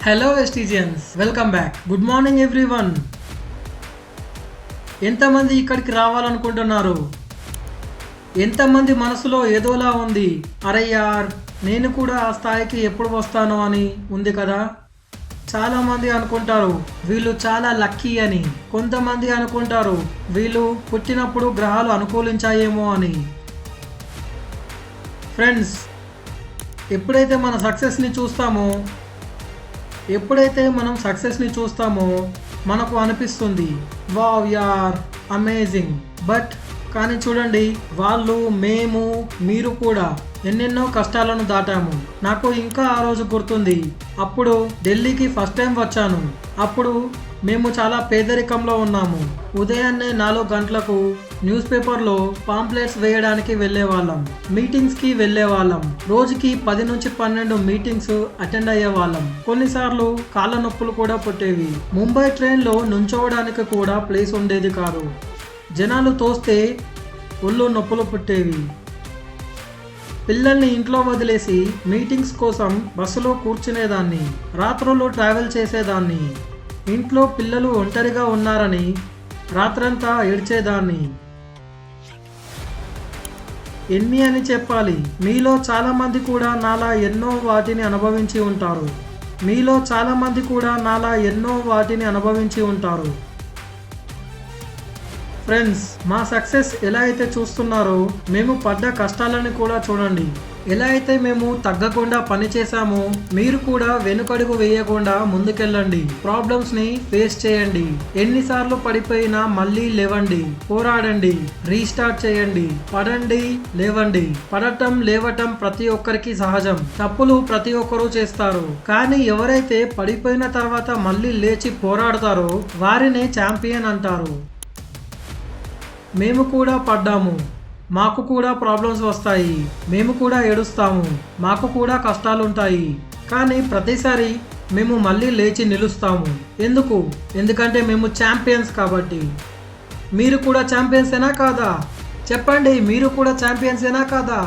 Hello వెస్టీజియన్స్, welcome back. Good morning everyone. ఎంతమంది ఇక్కడికి రావాలనుకుంటున్నారు? ఎంతమంది మనసులో ఏదోలా ఉంది, అరే యార్ నేను కూడా ఆ స్థాయికి ఎప్పుడు వస్తాను అని ఉంది కదా. చాలామంది అనుకుంటారు వీళ్ళు చాలా లక్కీ అని, కొంతమంది అనుకుంటారు వీళ్ళు పుట్టినప్పుడు గ్రహాలు అనుకూలించాయేమో అని. ఫ్రెండ్స్, ఎప్పుడైతే మన సక్సెస్ని చూస్తామో మనకు అనిపిస్తుంది వావ్ యార్ అమేజింగ్. బట్ కానీ చూడండి, వాళ్ళు, మేము, మీరు కూడా ఎన్నెన్నో కష్టాలను దాటాము. నాకు ఇంకా ఆ రోజు గుర్తుంది. అప్పుడు ఢిల్లీకి ఫస్ట్ టైం వచ్చాను. అప్పుడు మేము చాలా పేదరికంలో ఉన్నాము. ఉదయాన్నే 4 గంటలకు న్యూస్ పేపర్లో పాంప్లెట్స్ వేయడానికి వెళ్ళేవాళ్ళం, మీటింగ్స్కి వెళ్ళేవాళ్ళం. రోజుకి 10 నుంచి 12 మీటింగ్స్ అటెండ్ అయ్యేవాళ్ళం. కొన్నిసార్లు కాళ్ళ నొప్పులు కూడా పుట్టేవి. ముంబై ట్రైన్లో నుంచోవడానికి కూడా ప్లేస్ ఉండేది కాదు. జనాలు తోస్తే ఒళ్ళు నొప్పులు పుట్టేవి. పిల్లల్ని ఇంట్లో వదిలేసి మీటింగ్స్ కోసం బస్సులో కూర్చునేదాన్ని. రాత్రులు ట్రావెల్ చేసేదాన్ని. ఇంట్లో పిల్లలు ఒంటరిగా ఉన్నారని రాత్రంతా ఏడ్చేదాన్ని. ఎన్ని అని చెప్పాలి? మీలో చాలామంది కూడా నాలా ఎన్నో వాటిని అనుభవించి ఉంటారు. ఫ్రెండ్స్, మా సక్సెస్ ఎలా అయితే చూస్తున్నారో మేము పడ్డ కష్టాలను కూడా చూడండి. ఎలా అయితే మేము తగ్గకుండా పని చేశామో మీరు కూడా వెనుకడుగు వేయకుండా ముందుకెళ్ళండి. ప్రాబ్లమ్స్ని ఫేస్ చేయండి. ఎన్నిసార్లు పడిపోయినా మళ్ళీ లేవండి, పోరాడండి, రీస్టార్ట్ చేయండి. పడండి, లేవండి. పడటం, లేవటం ప్రతి ఒక్కరికి సహజం. తప్పులు ప్రతి ఒక్కరూ చేస్తారు. కానీ ఎవరైతే పడిపోయిన తర్వాత మళ్ళీ లేచి పోరాడతారో వారినే ఛాంపియన్ అంటారు. మేము కూడా పడ్డాము. మాకు కూడా ప్రాబ్లమ్స్ వస్తాయి. మేము కూడా ఏడుస్తాము. మాకు కూడా కష్టాలుంటాయి. కానీ ప్రతిసారి మేము మళ్ళీ లేచి నిలుస్తాము. ఎందుకంటే మేము ఛాంపియన్స్ కాబట్టి. మీరు కూడా ఛాంపియన్సేనా కాదా? చెప్పండి, మీరు కూడా ఛాంపియన్సేనా కాదా?